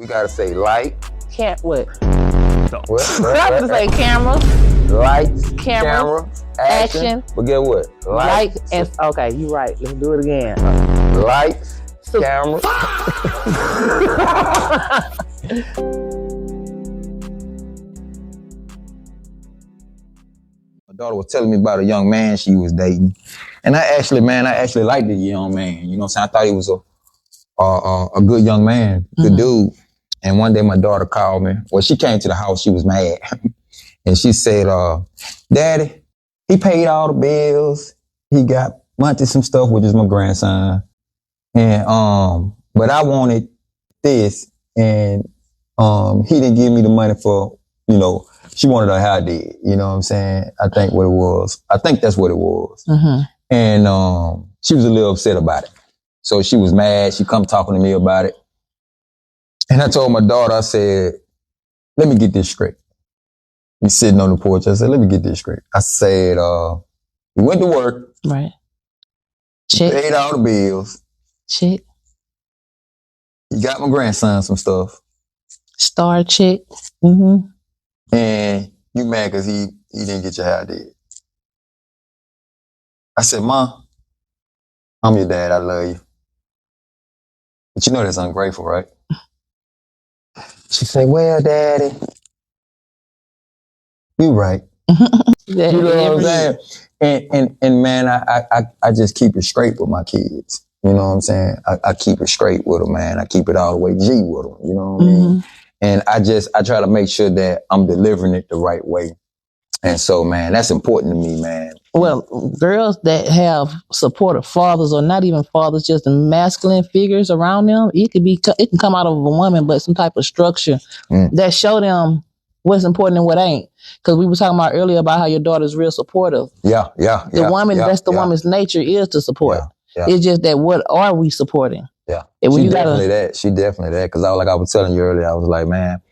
We gotta say light. What? What? I have to say camera. Lights. Camera. Action. But get what? Light and okay, you right. Let's do it again. Lights. Camera. My daughter was telling me about a young man she was dating. And I actually liked the young man. You know what I'm saying? I thought he was a good young man, good dude. And one day my daughter called me. Well, she came to the house. She was mad. And she said, Daddy, he paid all the bills. He got monthly some stuff, which is my grandson. And, but I wanted this. And, he didn't give me the money for, she wanted her hair did. You know what I'm saying? I think that's what it was. Mm-hmm. And, she was a little upset about it. So she was mad. She come talking to me about it. And I told my daughter, I said, let me get this straight. He's sitting on the porch. I said, let me get this straight. I said, he went to work. Right. Check. Paid all the bills. Check. He got my grandson some stuff. Star check. Mm-hmm. And you mad because he didn't get your hair did. I said, Mom, I'm your dad. I love you. But you know that's ungrateful, right? She said, well, Daddy, you right. You know what I'm saying? And man, I just keep it straight with my kids. You know what I'm saying? I keep it straight with them, man. I keep it all the way G with them. You know what I mean? And I try to make sure that I'm delivering it the right way. And so, man, that's important to me, man. Well, girls that have supportive fathers, or not even fathers, just masculine figures around them, it can come out of a woman, but some type of structure that show them what's important and what ain't. Because we were talking about earlier about how your daughter's real supportive. Yeah. That's the woman's nature, is to support. Yeah. It's just that, what are we supporting? Yeah. She definitely that. Because like I was telling you earlier, I was like, man,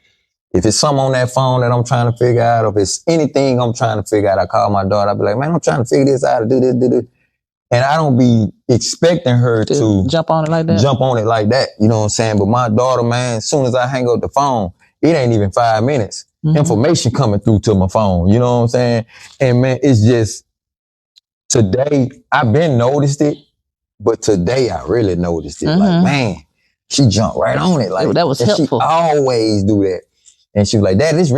if it's something on that phone that I'm trying to figure out, or if it's anything I'm trying to figure out, I call my daughter. I be like, man, I'm trying to figure this out, do this. And I don't be expecting her to jump on it like that. You know what I'm saying? But my daughter, man, as soon as I hang up the phone, it ain't even 5 minutes. Information coming through to my phone. You know what I'm saying? And man, it's just, today, I've been noticed it, but today I really noticed it. Like, man, she jumped right on it. Like, that was helpful. She always do that. And she was like, Dad, it's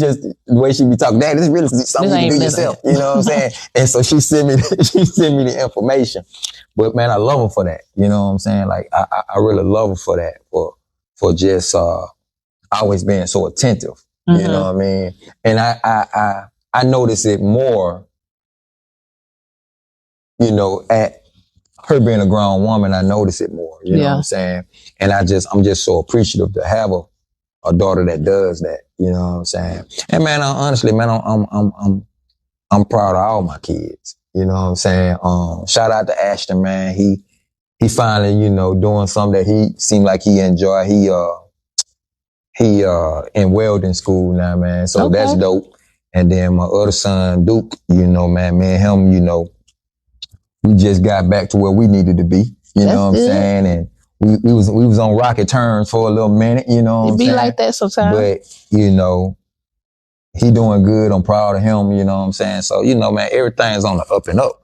just the way she be talking. Dad, this really something you can do yourself. You know what I'm saying? And so she sent me the information. But man, I love her for that. You know what I'm saying? Like, I really love her for that, for just, always being so attentive. You know what I mean? And I notice it more, at her being a grown woman. I notice it more. You know what I'm saying? And I'm just so appreciative to have a daughter that does that. You know what I'm saying? And man, honestly, man, I'm proud of all my kids. You know what I'm saying? Shout out to Ashton, man. He finally, doing something that he seemed like he enjoyed. He in welding school now, man. So that's dope. And then my other son, Duke, man, me and him, we just got back to where we needed to be. You know what I'm saying? And we was on rocket terms for a little minute, you know what I'm saying? It be like that sometimes. But, he doing good. I'm proud of him, you know what I'm saying? So, man, everything's on the up and up,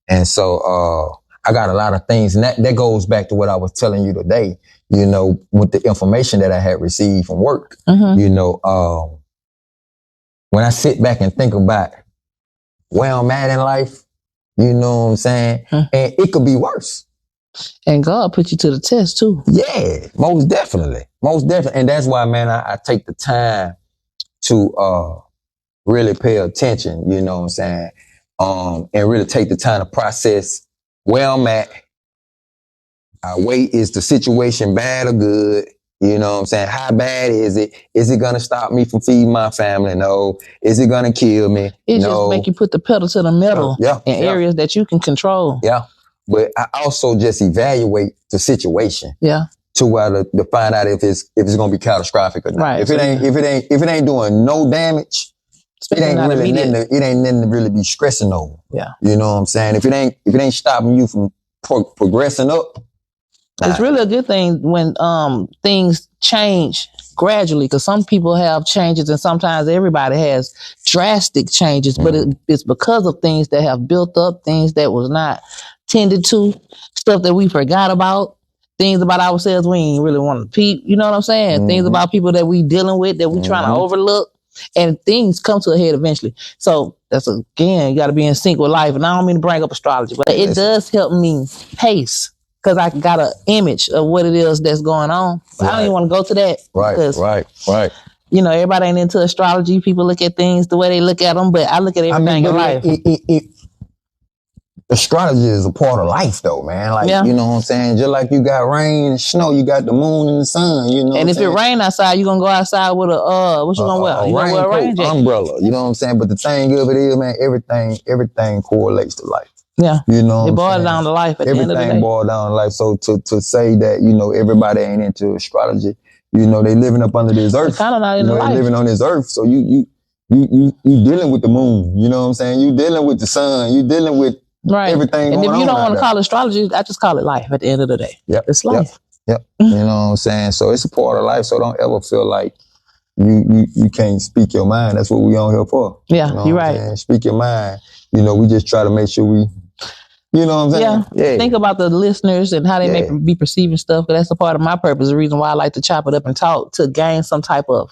And so, I got a lot of things. And that goes back to what I was telling you today, with the information that I had received from work. When I sit back and think about where I'm at in life, you know what I'm saying? And it could be worse. And God put you to the test too. Yeah, most definitely. And that's why, man, I take the time to really pay attention, you know what I'm saying? And really take the time to process where I'm at. Wait, is the situation bad or good? You know what I'm saying? How bad is it? Is it going to stop me from feeding my family? No. Is it going to kill me? It no. just make you put the pedal to the metal in areas that you can control. Yeah. But I also just evaluate the situation. Yeah. To where to find out if it's going to be catastrophic or not. Right. If it ain't doing no damage, it ain't nothing to really be stressing over. Yeah. You know what I'm saying? If it ain't stopping you from progressing up, It's really a good thing when things change gradually, because some people have changes and sometimes everybody has drastic changes, but it's because of things that have built up, things that was not tended to, stuff that we forgot about, things about ourselves we ain't really want to peep. You know what I'm saying? Things about people that we dealing with that we trying to overlook, and things come to a head eventually. So that's, again, you got to be in sync with life. And I don't mean to bring up astrology, but it does help me pace, because I got an image of what it is that's going on. But I don't even want to go to that. Right. You know, everybody ain't into astrology. People look at things the way they look at them, but I look at everything in life. Astrology is a part of life, though, man. Like, you know what I'm saying? Just like you got rain and snow, you got the moon and the sun, you know. And if it rain outside, you going to go outside with what you going to wear? You going to wear a rain jacket. Umbrella, you know what I'm saying? But the thing of it is, man, everything correlates to life. Yeah. You know, it boils down to life at the end of the day. Everything boils down to life. So to say that, you know, everybody ain't into astrology, you know, they living up under this earth. Kind of not into life. They living on this earth. So you dealing with the moon, you know what I'm saying? You dealing with the sun, you dealing with everything. And if you don't want to call it astrology, I just call it life at the end of the day. Yep. It's life. Yep. You know what I'm saying? So it's a part of life. So don't ever feel like you can't speak your mind. That's what we on here for. Yeah, you know you're right. Speak your mind. You know, we just try to make sure we, you know what I'm saying? Yeah. Think about the listeners and how they may be perceiving stuff. Because that's a part of my purpose. The reason why I like to chop it up and talk, to gain some type of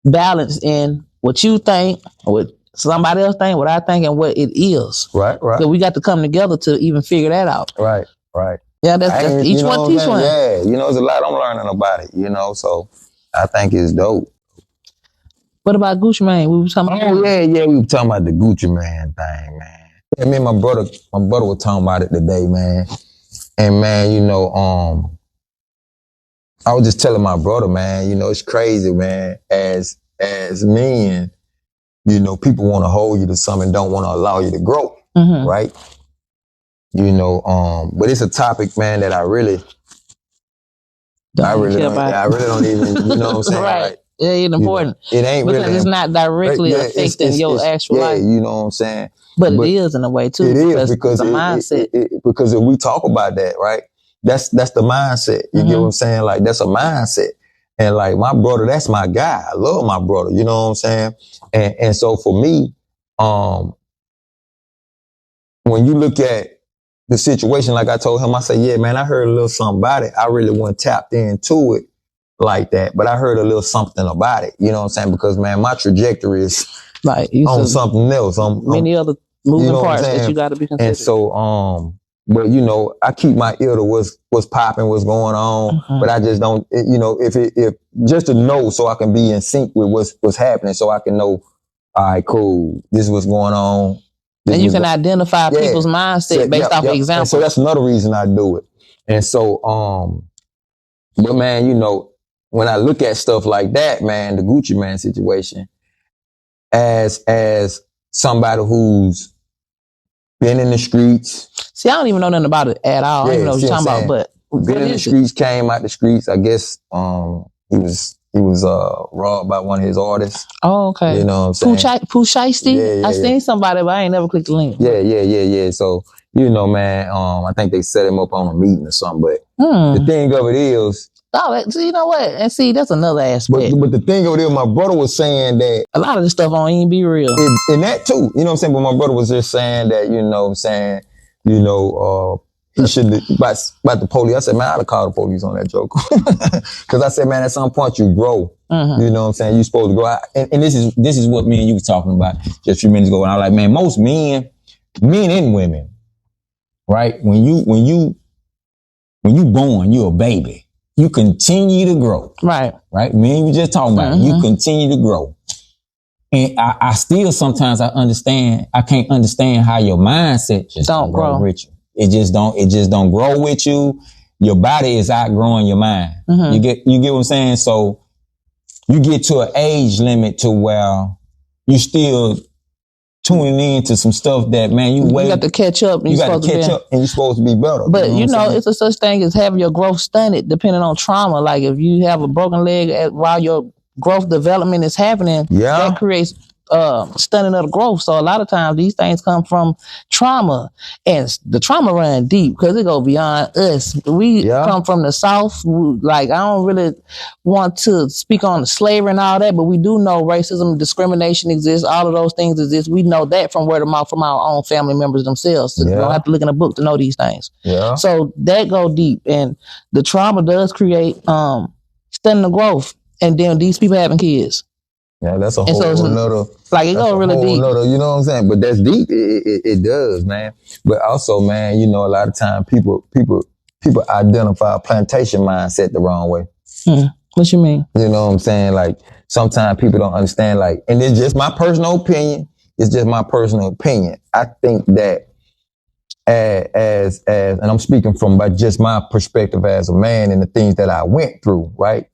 balance in what you think, what somebody else think, what I think, and what it is. Right. So we got to come together to even figure that out. Right. Yeah, that's each one teach one. Yeah, you know, there's a lot I'm learning about it, you know, so I think it's dope. What about Gucci Mane? We were talking about we were talking about the Gucci Mane thing, man. Yeah, me and my brother was talking about it today, man. And man, you know, I was just telling my brother, man, you know, it's crazy, man, as men, you know, people want to hold you to something and don't want to allow you to grow, right? You know, but it's a topic, man, that I really don't even, you know what I'm saying? Right. Like, it ain't important. You know, it ain't because really. it's not directly affecting your actual life. You know what I'm saying? But it is in a way too. It is because it's a mindset. Because if we talk about that, right? That's the mindset. You get what I'm saying? Like, that's a mindset. And like, my brother, that's my guy. I love my brother. You know what I'm saying? And so for me, when you look at the situation, like I told him, I said, yeah, man, I heard a little something about it. I really wasn't tapped into it like that, but I heard a little something about it. You know what I'm saying? Because, man, my trajectory is like on something else. Many other moving parts that you got to be considered. And so, but you know, I keep my ear to what's popping, what's going on, but I just don't, you know, if just to know, so I can be in sync with what's happening, so I can know, all right, cool, this is what's going on. And you can identify people's mindset based off of examples. So that's another reason I do it. And so, but man, you know, when I look at stuff like that, man, the Gucci Mane situation, as somebody who's been in the streets. See, I don't even know nothing about it at all. I don't even know what you're talking about, but been in the streets, came out the streets. I guess he was robbed by one of his artists. Oh, okay. You know what I'm saying? Pooh Shiesty? I seen somebody, but I ain't never clicked the link. Yeah. So, you know, man, I think they set him up on a meeting or something. But the thing of it is, so you know what? And see, that's another aspect. But the thing of it is, my brother was saying that a lot of this stuff won't even be real. And that too, you know what I'm saying? But my brother was just saying that, you know what I'm saying, you know, he shouldn't, about the police. I said, man, I'd have called the police on that joke. Cause I said, man, at some point you grow. You know what I'm saying? You're supposed to grow. And this is what me and you was talking about just a few minutes ago. And I was like, man, most men and women, right? When you born, you're a baby. You continue to grow. Right. Me and you just talking about it. You continue to grow. And I still sometimes I can't understand how your mindset just don't grow with you. It just don't grow with you. Your body is outgrowing your mind. You get what I'm saying? So you get to an age limit to where you still tuning into some stuff that, man, you got to catch up. And you got to catch up and you're supposed to be better. But you know it's a such thing as having your growth stunted depending on trauma. Like if you have a broken leg while your growth development is happening, that creates stunning of the growth. So a lot of times these things come from trauma, and the trauma run deep because it go beyond us. We come from the South. Like, I don't really want to speak on the slavery and all that, but we do know racism and discrimination exists. All of those things exist. We know that from word of mouth from our own family members themselves. So you don't have to look in a book to know these things. Yeah. So that go deep, and the trauma does create stunning the growth, and then these people having kids. Yeah, that's a whole nother. Like, it go really deep. You know what I'm saying? But that's deep. It does, man. But also, man, you know, a lot of times people identify a plantation mindset the wrong way. What you mean? You know what I'm saying? Like, sometimes people don't understand, like, and it's just my personal opinion. It's just my personal opinion. I think that as and I'm speaking from just my perspective as a man and the things that I went through, right?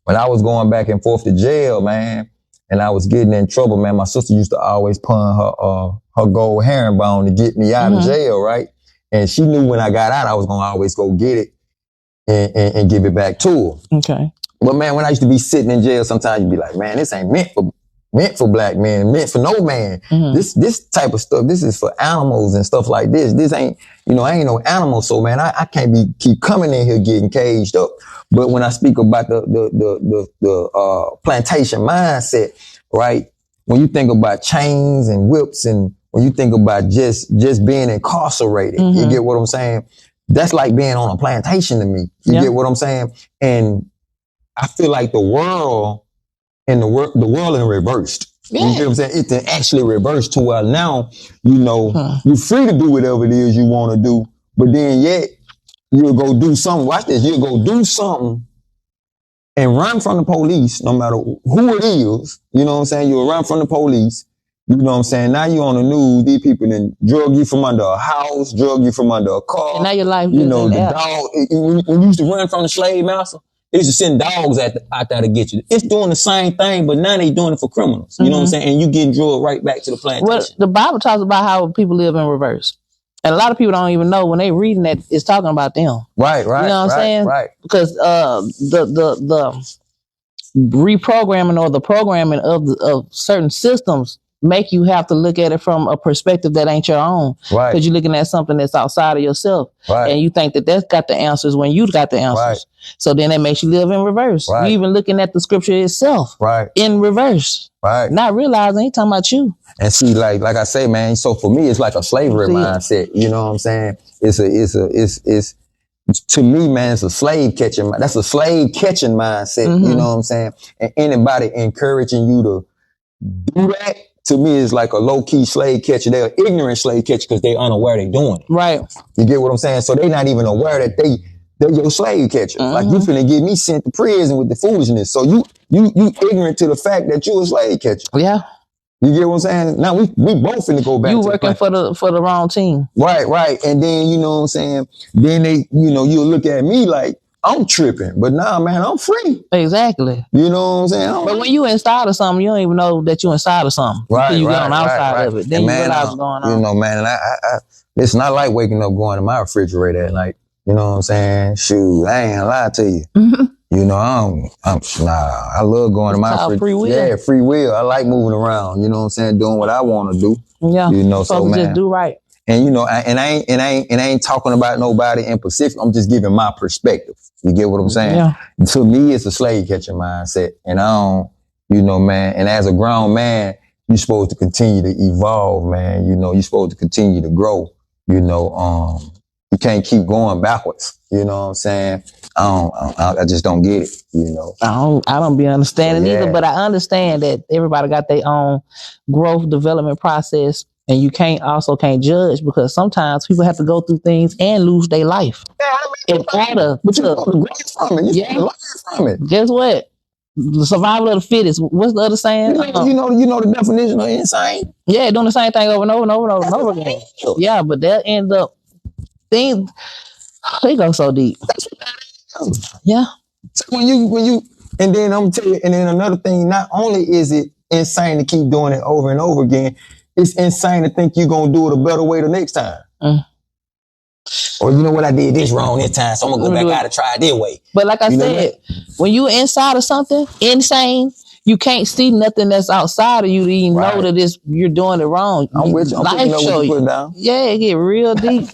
When I was going back and forth to jail, man, and I was getting in trouble, man, my sister used to always pawn her gold herringbone to get me out of jail, right? And she knew when I got out, I was going to always go get it and give it back to her. Okay. But man, when I used to be sitting in jail, sometimes you'd be like, man, this ain't meant for black men, meant for no man. This type of stuff, this is for animals and stuff like this. This ain't, you know, I ain't no animal. So man, I can't keep coming in here getting caged up. But when I speak about the plantation mindset, right? When you think about chains and whips, and when you think about just being incarcerated, you get what I'm saying? That's like being on a plantation to me. You get what I'm saying? And I feel like the world in reversed. You get what I'm saying? It's actually reversed to where now, you know, you're free to do whatever it is you want to do, but then yet you'll go do something. Watch this. You'll go do something and run from the police, no matter who it is. You know what I'm saying? You'll run from the police. You know what I'm saying? Now you're on the news. These people then drug you from under a house, drug you from under a car. And now your life, you know, the dog. When you used to run from the slave master, they used to send dogs out there to get you. It's doing the same thing, but now they doing it for criminals. You know what I'm saying? And you getting drugged right back to the plantation. Well, the Bible talks about how people live in reverse. And a lot of people don't even know when they reading that it's talking about them. Right. You know what I'm saying? Right. Because the reprogramming or the programming of certain systems make you have to look at it from a perspective that ain't your own. Right. Because you're looking at something that's outside of yourself. Right. And you think that that's got the answers when you got the answers. Right. So then that makes you live in reverse. Right. You even looking at the scripture itself. Right. In reverse. Right. Not realizing ain't talking about you. And see, like I say, man, so for me, it's like a slavery mindset. You know what I'm saying? It's to me, man, it's a slave catching. That's a slave catching mindset. You know what I'm saying? And anybody encouraging you to do that, to me, is like a low-key slave catcher. They're an ignorant slave catcher because they're unaware they're doing it. Right. You get what I'm saying? So they're not even aware that they're your slave catcher. Like, you finna get me sent to prison with the foolishness. So you ignorant to the fact that you a slave catcher. Yeah. You get what I'm saying? Now we both finna go back. You working for the wrong team. Right. And then, you know what I'm saying? Then they, you know, you'll look at me like I'm tripping. But nah, man, I'm free. Exactly. You know what I'm saying? But when you inside of something, you don't even know that you inside of something. Right. Until you get on the outside of it. Then you realize what's going on. You know, man, and I listen, I like waking up going to my refrigerator at night. You know what I'm saying? Shoot, I ain't gonna lie to you. You know, I love going to my refrigerator. Free will. Yeah, free will. I like moving around. You know what I'm saying? Doing what I want to do. Yeah. You know, so man, just do right. And you know, I ain't talking about nobody in Pacific. I'm just giving my perspective. You get what I'm saying? Yeah. To me, it's a slave catching mindset, and I don't, you know, man. And as a grown man, you're supposed to continue to evolve, man. You know, you're supposed to continue to grow. You know, you can't keep going backwards. You know what I'm saying? I just don't get it. You know, I don't be understanding either, but I understand that everybody got their own growth development process. And you can't judge, because sometimes people have to go through things and lose their life. In order but you know, learn from it. You learn from it. Guess what? The survival of the fittest. What's the other saying? You know the definition of insane? Yeah, doing the same thing over and over and over and over and over again. Yeah, but they'll end up things. They go so deep. Yeah. So when you, and then I'm telling you, and then another thing, not only is it insane to keep doing it over and over again, it's insane to think you're going to do it a better way the next time. Or you know what, I did this wrong this time, so I'm going to go back out and try it this way. But like I said, when you inside of something insane, you can't see nothing that's outside of you to even know that you're doing it wrong. I'm with you. I'm picking up what you put down. Yeah, it get real deep.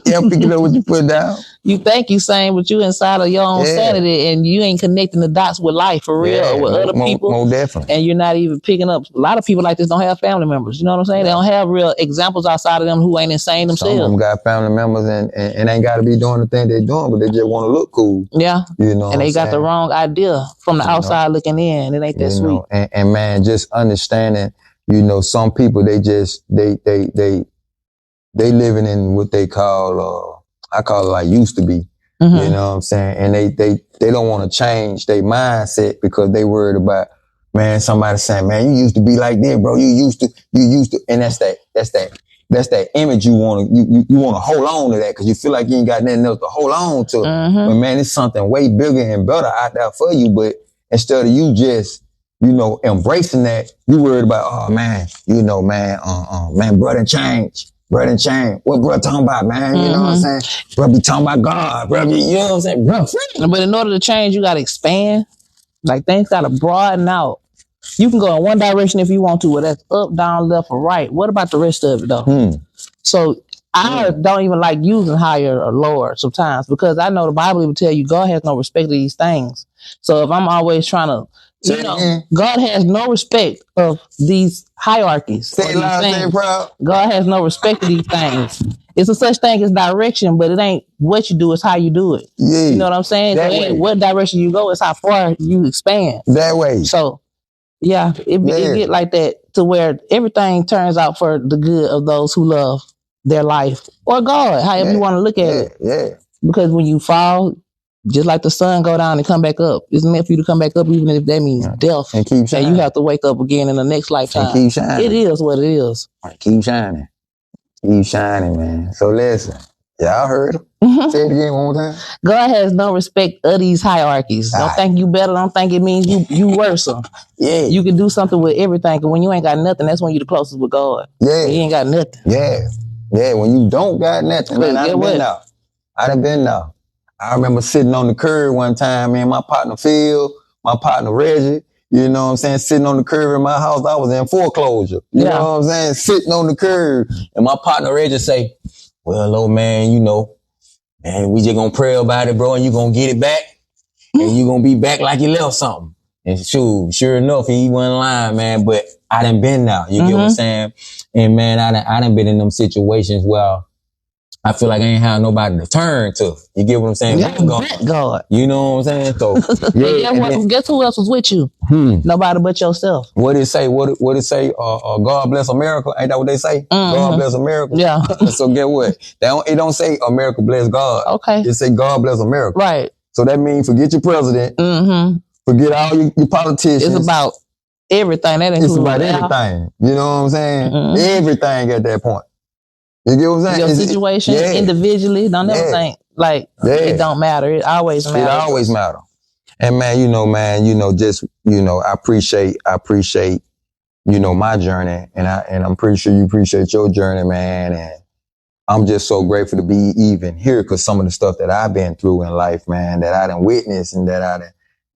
Yeah, I'm picking up what you put down. You think you sane, but you inside of your own sanity, and you ain't connecting the dots with life for real, or with other people. More definitely. And you're not even picking up. A lot of people like this don't have family members. You know what I'm saying? They don't have real examples outside of them who ain't insane themselves. Some of them got family members and ain't got to be doing the thing they're doing, but they just want to look cool. Yeah. You know, and they got the wrong idea from the outside looking in. It ain't that sweet. And man, just understanding, some people, they living in what they call, I call it like used to be. Mm-hmm. You know what I'm saying? And they don't want to change their mindset because they worried about, man, somebody saying, man, you used to be like that, bro. You used to, and that's that image you want to hold on to that because you feel like you ain't got nothing else to hold on to. Mm-hmm. But man, it's something way bigger and better out there for you. But instead of you just, embracing that, you worried about, oh man, man, brother change. Brother change. What brother talking about, man? You know what I'm saying? Brother be talking about God. Brother, you know what I'm saying? Brother. But in order to change, you got to expand. Like things got to broaden out. You can go in one direction if you want to, whether that's up, down, left, or right. What about the rest of it though? So I don't even like using higher or lower sometimes because I know the Bible will tell you God has no respect of these things. So if I'm always trying to, God has no respect of these hierarchies. Say loud, say proud. God has no respect of these things. It's a such thing as direction, but it ain't what you do, it's how you do it. Yeah. You know what I'm saying? So it ain't what direction you go, it's how far you expand. That way. So yeah, it get like that to where everything turns out for the good of those who love their life or God, however you want to look at it. Yeah. Because when you fall, just like the sun go down and come back up, it's meant for you to come back up, even if that means death. And keep shining. And you have to wake up again in the next lifetime. And keep shining. It is what it is. Keep shining. Keep shining, man. So listen, y'all heard him. Say it again one more time. God has no respect of these hierarchies. Don't think you better. Don't think it means you worse. Yeah. You can do something with everything. Because when you ain't got nothing, that's when you the closest with God. Yeah. You ain't got nothing. Yeah. Yeah. When you don't got nothing, man, I done been out. I remember sitting on the curb one time, man, my partner Phil, my partner Reggie, you know what I'm saying, sitting on the curb in my house. I was in foreclosure. You know what I'm saying? Sitting on the curb. And my partner Reggie say, well, old man, man, we just gonna pray about it, bro, and you gonna get it back. And you gonna be back like you left something. And sure enough, he wasn't lying, man, but I done been now. You get what I'm saying? And man, I done been in them situations where I feel like I ain't have nobody to turn to. You get what I'm saying? God. You know what I'm saying? So guess who else was with you? Nobody but yourself. What it say? What it say? God bless America. Ain't that what they say? God bless America. Yeah. So get what? It don't say America bless God. Okay. It say God bless America. Right. So that means forget your president. Forget all your politicians. It's about everything. It's about everything. You know what I'm saying? Everything at that point. You get what I'm saying? Your situation individually, don't ever think like it don't matter. It always matters. It always matters. And man, just I appreciate my journey, and I'm pretty sure you appreciate your journey, man. And I'm just so grateful to be even here because some of the stuff that I've been through in life, man, that I done witnessed and that I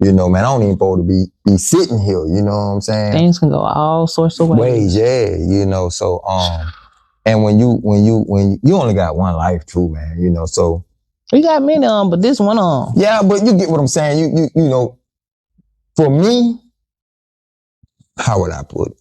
done, man, I don't even supposed to be sitting here. You know what I'm saying? Things can go all sorts of ways. Yeah. So and when you only got one life too, man, so. We got many but this one Yeah, but you get what I'm saying. You for me, how would I put it?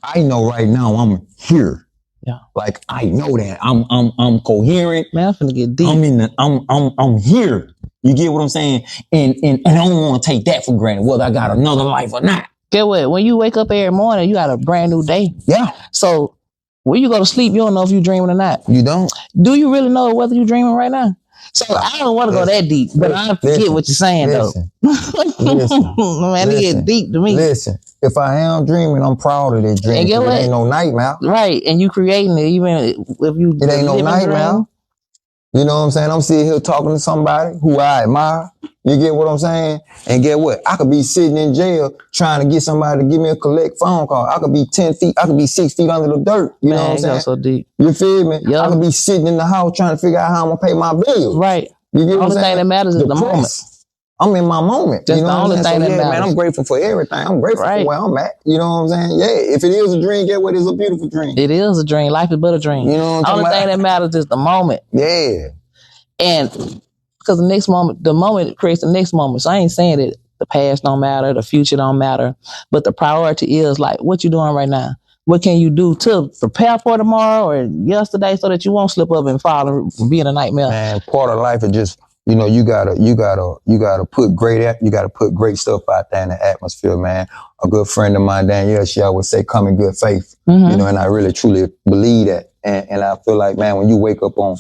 I know right now I'm here. Yeah. Like I know that I'm coherent. Man, I'm finna get deep. I'm here. You get what I'm saying? And I don't want to take that for granted, whether I got another life or not. Get what? When you wake up every morning, you got a brand new day. Yeah. So when you go to sleep, you don't know if you're dreaming or not. You don't. Do you really know whether you're dreaming right now? So I don't want to go that deep, but I get what you're saying though. Man, it get deep to me. Listen, if I am dreaming, I'm proud of that dream. It ain't no nightmare. Right, and you creating it even if you. It ain't no nightmare. You know what I'm saying? I'm sitting here talking to somebody who I admire. You get what I'm saying? And get what? I could be sitting in jail trying to get somebody to give me a collect phone call. I could be 10 feet. I could be 6 feet under the dirt. You know what I'm saying? So deep. You feel me? Yep. I could be sitting in the house trying to figure out how I'm going to pay my bills. Right. You get what I'm saying? The only thing that matters is the moment. I'm in my moment. That's you know the what only I'm saying? thing So, that yeah, man, matters. I'm grateful for everything. I'm grateful for where I'm at. You know what I'm saying? Yeah, if it is a dream, get what is a beautiful dream. It is a dream. Life is but a dream. You know what I'm Only talking thing that matters is the moment. Yeah. And because the moment creates the next moment. So I ain't saying that the past don't matter, the future don't matter, but the priority is like, what you doing right now? What can you do to prepare for tomorrow or yesterday so that you won't slip up and fall and be in a nightmare? Man, part of life is just, you know, you gotta put great stuff out there in the atmosphere, man. A good friend of mine, Danielle, she always say, come in good faith. Mm-hmm. You know, and I really truly believe that. And I feel like, man, when you wake up on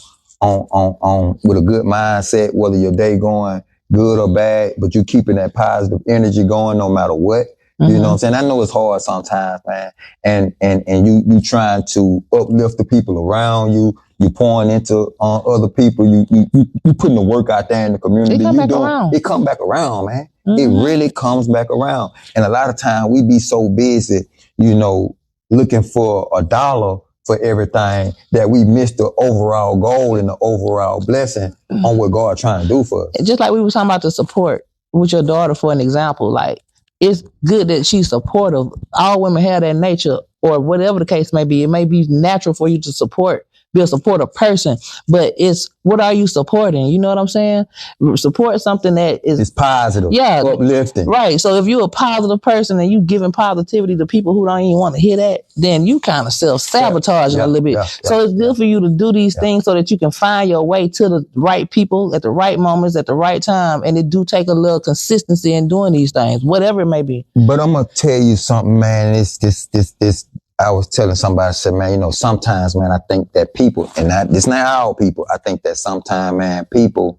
with a good mindset, whether your day going good or bad, but you keeping that positive energy going no matter what. Mm-hmm. You know what I'm saying? I know it's hard sometimes, man. And you trying to uplift the people around you. You pouring into other people. You putting the work out there in the community. It come back around, man. Mm-hmm. It really comes back around. And a lot of times we be so busy, you know, looking for a dollar for everything that we miss the overall goal and the overall blessing on what God trying to do for us. Just like we were talking about the support with your daughter, for an example, like it's good that she's supportive. All women have that nature, or whatever the case may be. It may be natural for you to be a supportive person, but it's what are you supporting? You know what I'm saying? Support something that is positive, uplifting. Right. So if you're a positive person and you giving positivity to people who don't even want to hear that, then you kind of self-sabotaging a little bit. So it's good for you to do these things so that you can find your way to the right people at the right moments at the right time. And it do take a little consistency in doing these things, whatever it may be. But I'm gonna tell you something, man. It's this. I was telling somebody, I said, man, you know, sometimes, man, I think that people, and it's not all people, I think that sometimes, man, people,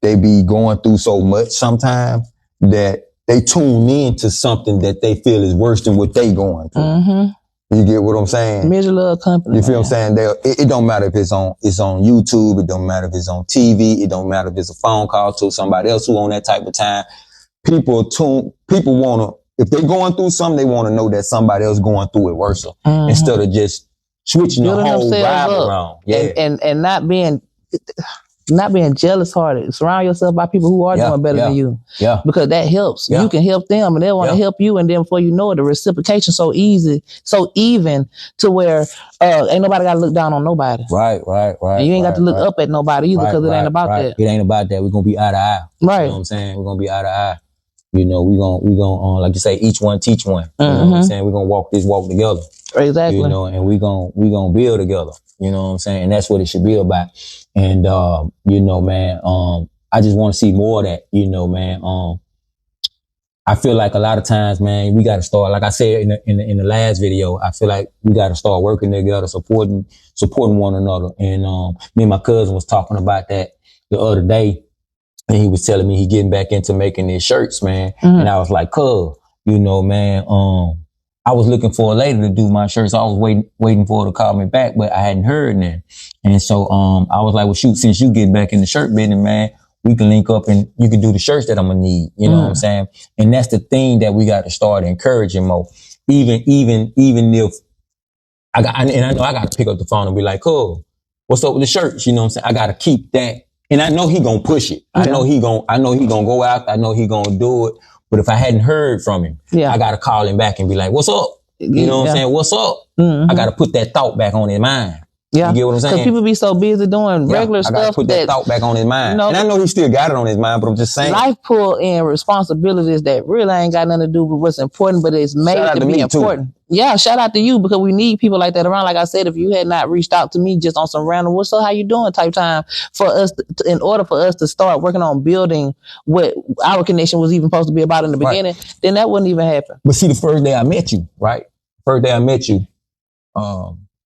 they be going through so much sometimes that they tune in to something that they feel is worse than what they going through. Mm-hmm. You get what I'm saying? Miserable company. You feel what I'm saying? It don't matter if it's on YouTube. It don't matter if it's on TV. It don't matter if it's a phone call to somebody else who on that type of time. People want to, if they're going through something, they want to know that somebody else going through it worse, instead of just switching the whole vibe around. Yeah. And not being jealous hearted. Surround yourself by people who are doing better than you. Yeah. Because that helps. You can help them and they want to help you. And then before you know it, the reciprocation so easy, so even to where ain't nobody got to look down on nobody. Right. And you ain't got to look up at nobody either, because it ain't about that. It ain't about that. We're going to be eye to eye. Right. You know what I'm saying? We're going to be eye to eye. You know, we gonna like you say, each one teach one. You know what I'm saying? We're gonna walk this walk together. Exactly. You know, and we gonna build together. You know what I'm saying? And that's what it should be about. And you know, man, I just want to see more of that. You know, man. I feel like a lot of times, man, we got to start. Like I said in the last video, I feel like we got to start working together, supporting one another. And me and my cousin was talking about that the other day. And he was telling me he getting back into making these shirts, man. Mm-hmm. And I was like, cuz, you know, man, I was looking for a lady to do my shirts. I was waiting for her to call me back, but I hadn't heard nothing. And so, I was like, well, shoot, since you getting back in the shirt business, man, we can link up and you can do the shirts that I'm gonna need. You know what I'm saying? And that's the thing that we got to start encouraging more. Even if I know I got to pick up the phone and be like, cool, what's up with the shirts? You know what I'm saying? I got to keep that. And I know he gonna push it. I know he gonna go out. I know he gonna do it. But if I hadn't heard from him, I gotta call him back and be like, what's up? You know what I'm saying? What's up? Mm-hmm. I gotta put that thought back on his mind. Yeah. You get what I'm saying? Because people be so busy doing regular stuff. I gotta put that thought back on his mind. You know, and I know he still got it on his mind, but I'm just saying. Life pull in responsibilities that really ain't got nothing to do with what's important, but it's made to be important. Too. Yeah, shout out to you, because we need people like that around. Like I said, if you had not reached out to me just on some random, what's up, how you doing type time, for us, in order for us to start working on building what our connection was even supposed to be about in the beginning, then that wouldn't even happen. But see, the first day I met you,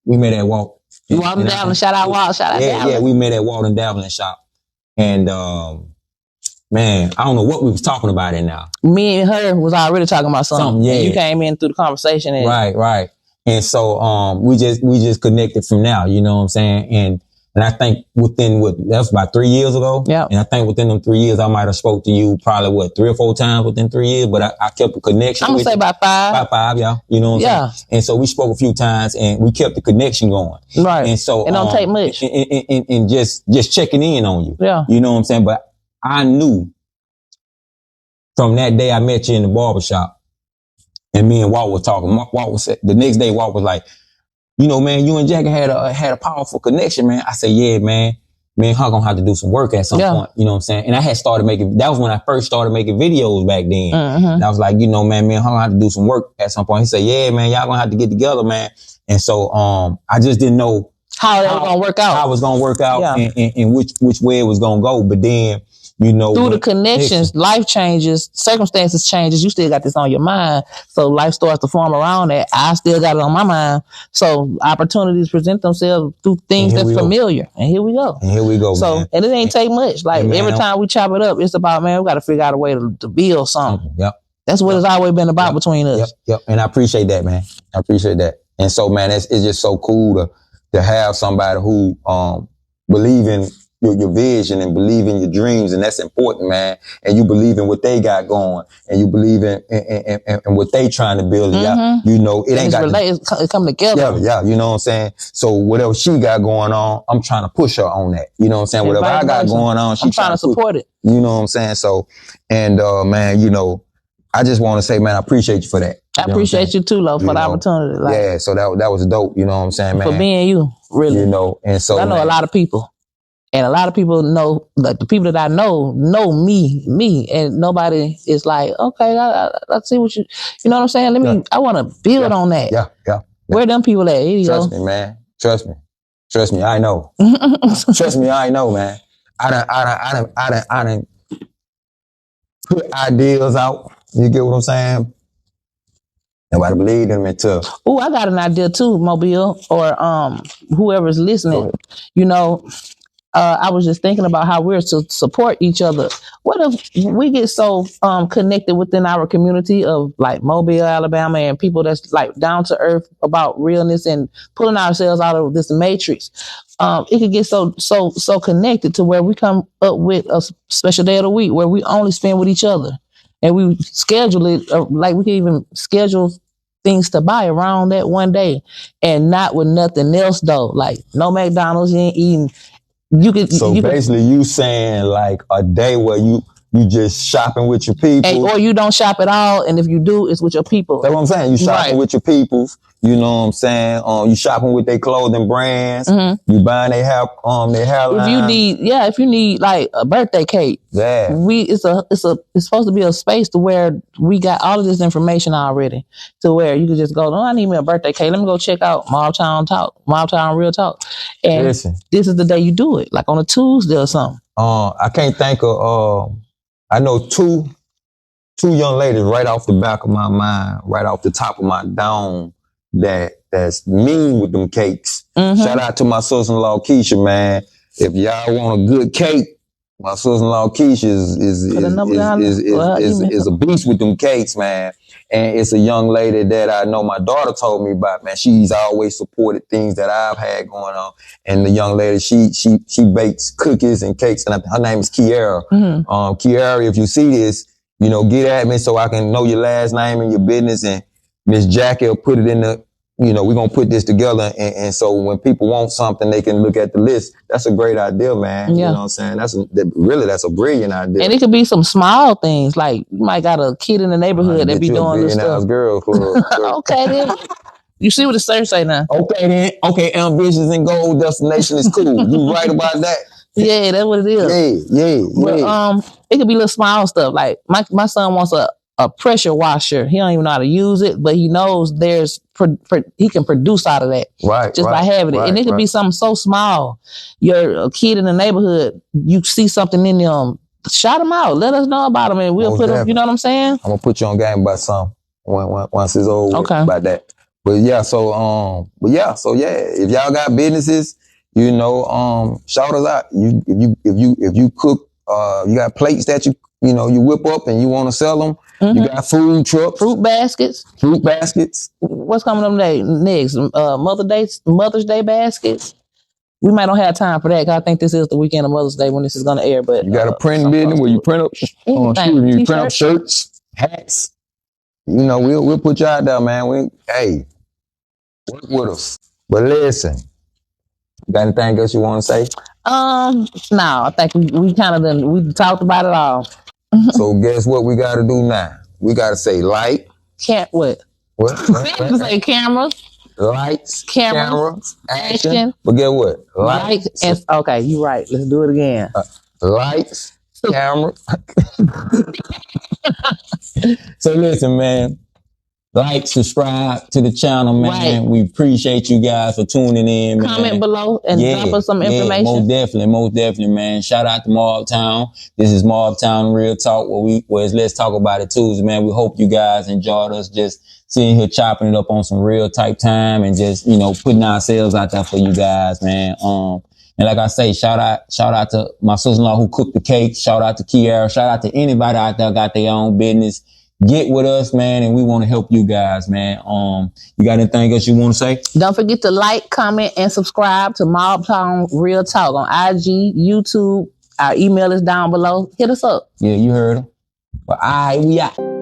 we met at Walt. Walton Davlin, shout out Walt, shout out Davlin. Yeah, we met at Walton Davlin shop. And, man, I don't know what we was talking about in now. Me and her was already talking about something. Yeah. And you came in through the conversation. And right. And so, we just connected from now, you know what I'm saying? And I think that was about 3 years ago. Yeah. And I think within them 3 years, I might have spoke to you probably 3 or 4 times within 3 years, but I kept a connection. I'm gonna say about 5. About 5, yeah. You know what I'm saying? And so we spoke a few times and we kept the connection going. Right. And so, it don't take much. And just checking in on you. Yeah. You know what I'm saying? But I knew from that day I met you in the barbershop, and me and Walt were talking. Walt was the next day. Walt was like, you know, man, you and Jackie had a powerful connection, man. I said, yeah, man. Me and her gonna have to do some work at some point. You know what I'm saying? And I had started making. That was when I first started making videos back then. And I was like, you know, man, me and her gonna have to do some work at some point. He said, yeah, man, y'all gonna have to get together, man. And so, I just didn't know how it was gonna work out. How it was gonna work out, and which way it was gonna go. But then, you know, through the connections, life changes, circumstances changes. You still got this on your mind, so life starts to form around that. I still got it on my mind, so opportunities present themselves through things that's familiar. And here we go. So, man. And it ain't take much. Like every time we chop it up, it's about, man, we got to figure out a way to build something. That's what it's always been about between us. And I appreciate that, man. I appreciate that. And so, man, it's just so cool to have somebody who believe in your vision and believe in your dreams, and that's important, man. And you believe in what they got going, and you believe in what they trying to build. You know, it ain't got it come together. Yeah, you know what I'm saying? So whatever she got going on, I'm trying to push her on that. You know what I'm saying? Whatever I got going on, I'm trying to support it. You know what I'm saying? So, and man, you know, I just want to say, man, I appreciate you for that. I appreciate you too, Lo, for the opportunity. Like, yeah, so that was dope. You know what I'm saying, man? For being you, really. You know, and so I know a lot of people. And a lot of people know, like the people that I know me, and nobody is like, okay, I see what you know what I'm saying? I want to build on that. Yeah. Where them people at? Here you Trust go. me, man. Trust me, I know. Trust me, I know, man. I done put ideas out. You get what I'm saying? Nobody believed in me too. Oh, I got an idea too, Mobile, or whoever's listening. You know, I was just thinking about how we're to support each other. What if we get so connected within our community of like Mobile, Alabama, and people that's like down to earth about realness and pulling ourselves out of this matrix? It could get so connected to where we come up with a special day of the week where we only spend with each other, and we schedule it like we can even schedule things to buy around that one day, and not with nothing else though. Like no McDonald's, you ain't eating. Basically you saying like a day where you just shopping with your people. Or you don't shop at all, and if you do, it's with your people. That's what I'm saying. You shopping with your people. You know what I'm saying? You shopping with their clothing brands. You buying their hair line. If you need like a birthday cake. Yeah. It's supposed to be a space to where we got all of this information already, to where you can just go, I need me a birthday cake. Let me go check out MOBTOWN Real Talk. And this is the day you do it, like on a Tuesday or something. I can't think of, I know two young ladies right off the back of my mind, right off the top of my dome, that's mean with them cakes. Shout out to my sister-in-law Keisha, man. If y'all want a good cake, my sister-in-law Keisha is a beast with them cakes, man. And it's a young lady that I know my daughter told me about, man. She's always supported things that I've had going on. And the young lady, she bakes cookies and cakes, and her name is Kiara. Kiara, if you see this, you know, get at me so I can know your last name and your business, and Miss Jackie will put it in the, you know, we're going to put this together. And so when people want something, they can look at the list. That's a great idea, man. You know what I'm saying? That's a brilliant idea. And it could be some small things. Like you might got a kid in the neighborhood that be doing this stuff. Girl okay, then. You see what the search say now? Okay, then. Okay, ambitious and goal destination is cool. You right about that? Yeah, that's what it is. Yeah. But, it could be little small stuff. Like my son wants a pressure washer. He don't even know how to use it, but he knows he can produce out of that. Right. Just by having it. And it could be something so small. You're a kid in the neighborhood, you see something in them, shout them out. Let us know about them, and we'll put them, you know what I'm saying? I'm going to put you on game about some once it's over about that. But yeah, if y'all got businesses, you know, shout us out. If you cook, you got plates that you whip up and you want to sell them. You got food trucks. Fruit baskets. What's coming up next? Mother's Day baskets. We might not have time for that, because I think this is the weekend of Mother's Day when this is going to air. But you got a printing business where you print up, print up shirts, hats. You know, we'll put you out there, man. Work with us. But listen, got anything else you want to say? No, I think we kind of we talked about it all. So guess what we got to do now? We got to say like. What? What? Say cameras. Lights, Camera, action. But get what? Okay, you're right. Let's do it again. Lights, camera. So listen, man. Like, subscribe to the channel, man. Right. We appreciate you guys for tuning in, man. Comment below and drop us some information. Most definitely, man. Shout out to MOBTOwn. This is MOBTOwn Real Talk, where it's Let's Talk About It Tuesday, man. We hope you guys enjoyed us just sitting here chopping it up on some real type time and just, putting ourselves out there for you guys, man. And like I say, shout out to my sister-in-law who cooked the cake. Shout out to Kiara. Shout out to anybody out there got their own business. Get with us, man, and we want to help you guys, man. You got anything else you want to say? Don't forget to like, comment, and subscribe to MOBTOwn Real Talk on IG, YouTube. Our email is down below. Hit us up. Yeah, you heard him. But we out.